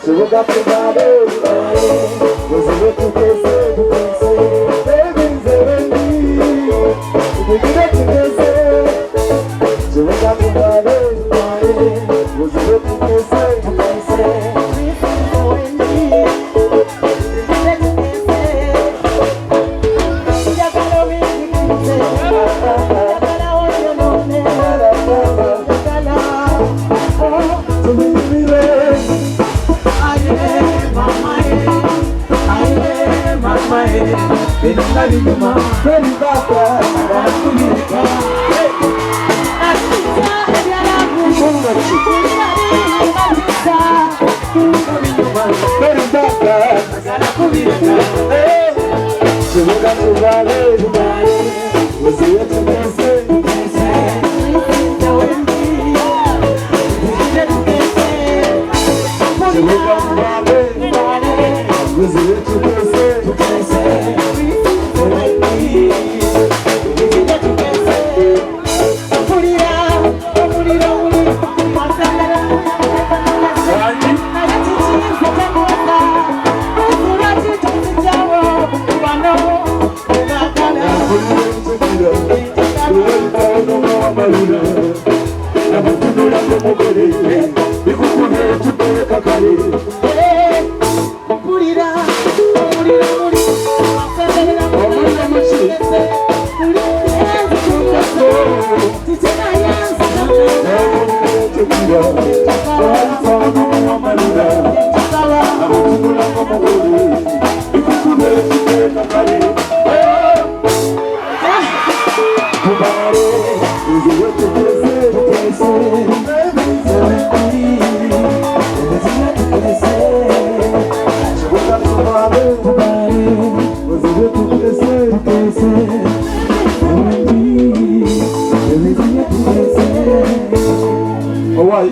Chibuga kubale, wazile tukese, baby zerendi, tukigide tukese. Chibuga kubale, wazile tukese,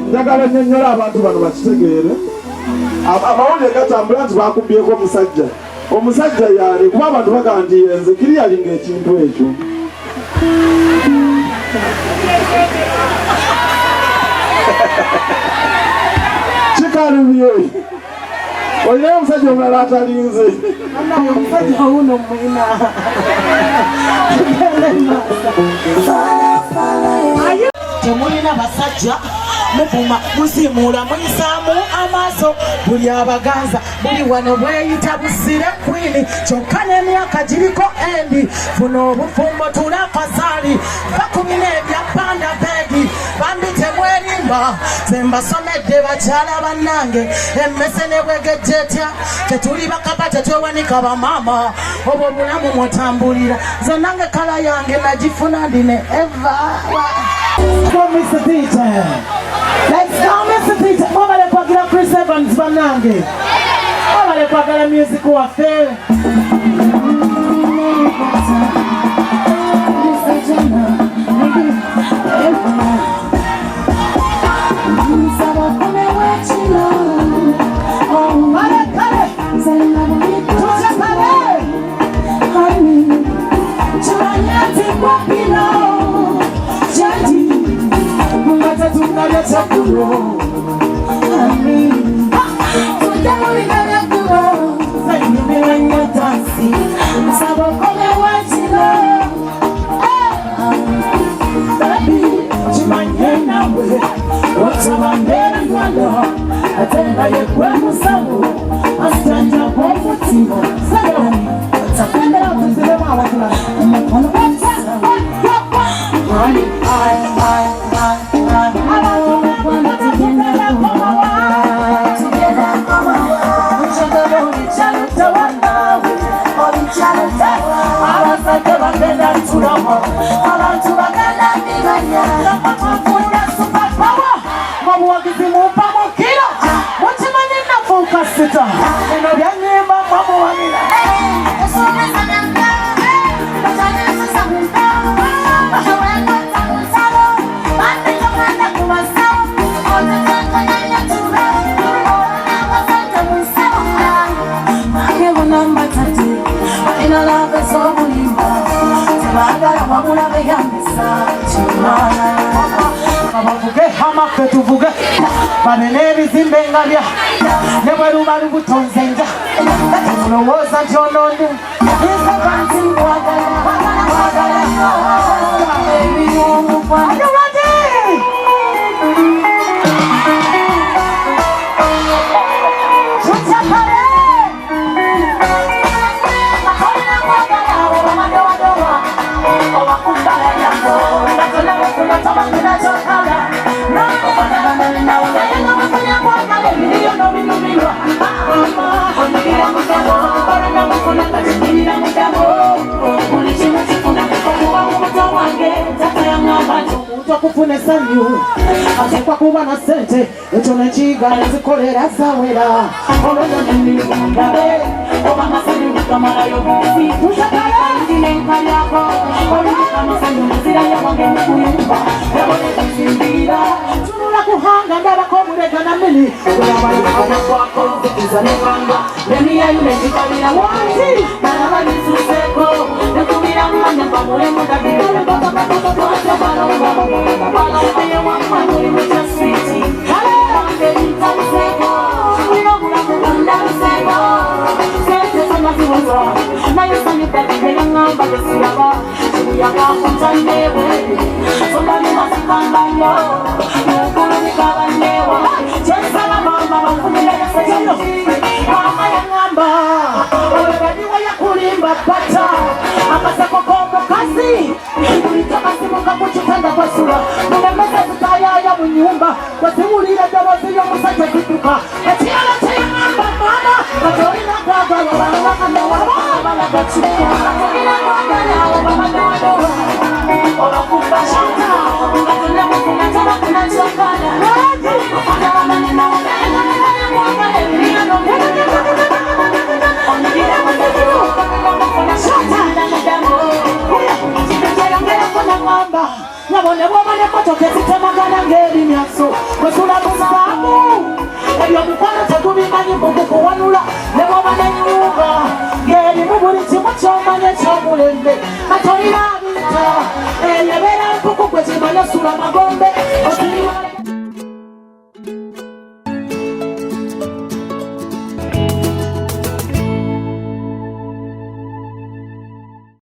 njagala nnyonnyola abantu bano bakitegeere. Amawulire gatambula nti bakubyeko omusajja. Omusajja yaali kuba abantu bagamba nti yenze kiri yalinga ekintu ekyo. Kikalumye. Olinayo omusajja omulala atalinze. Omusajja wuno mwina. Temulina basajja muvuma muzimuula muyisaamu amaaso buli abaganza buli wano bweyita busire kwini kyokka n'emyaka giriko endi funa obufumbo tula kasaali bakumina ebyapanda beegi bambi temwerimba ze mbasomedde bakyala bannange emmese ne bwegejja etya tetuli bakaba tetwewanika bamaama obwo obulamu mwotambulira zonnange kala yange nagifuna ndine eva. Let's go, Mr. DJ. Let's go, Mr. DJ. Mobile Pagila Chris Evans Banange. Mobile Pagila music who affair. abavuge amaffe tuvuge babe n'ebizimbe nga bya ne bwe luba lubutonze nja temulowooza nti ononde nsaba nti nkwagala kufuna sanyu atekwa kuba na sente ekyo nekiga nezikolera zawera olwononendimundabe obamasanyu tukamalayo tusakalainenkayako olukamasanyu nezirayo wange mukuyumba yabonekizimbira tunula kuhanga ndabako omulega na mini olabayoaakwakozikiza nebanga nemiyayunekikalira wanti nalabalisuseko nekubira mmanya bamulemu dagire ya munyumba wasimulira jabazi y'omusajja kituka ekirala kyeyamba mama batolina kwagala balagakika batolina kwagala babanawadowa olwakubashaka ngatonamukinatabakinakyakala nabone bwoba nemotoka ezitemagana ng'ebimyaso bwetulabusaamu ebyo mukwano tetubimanyi mukukuwanula ne bwoba nenyumba ng'erimu buli kimu kyomanya ekyomulembe katolina abinta eyebeera mpuku gwe kimanya sula magombe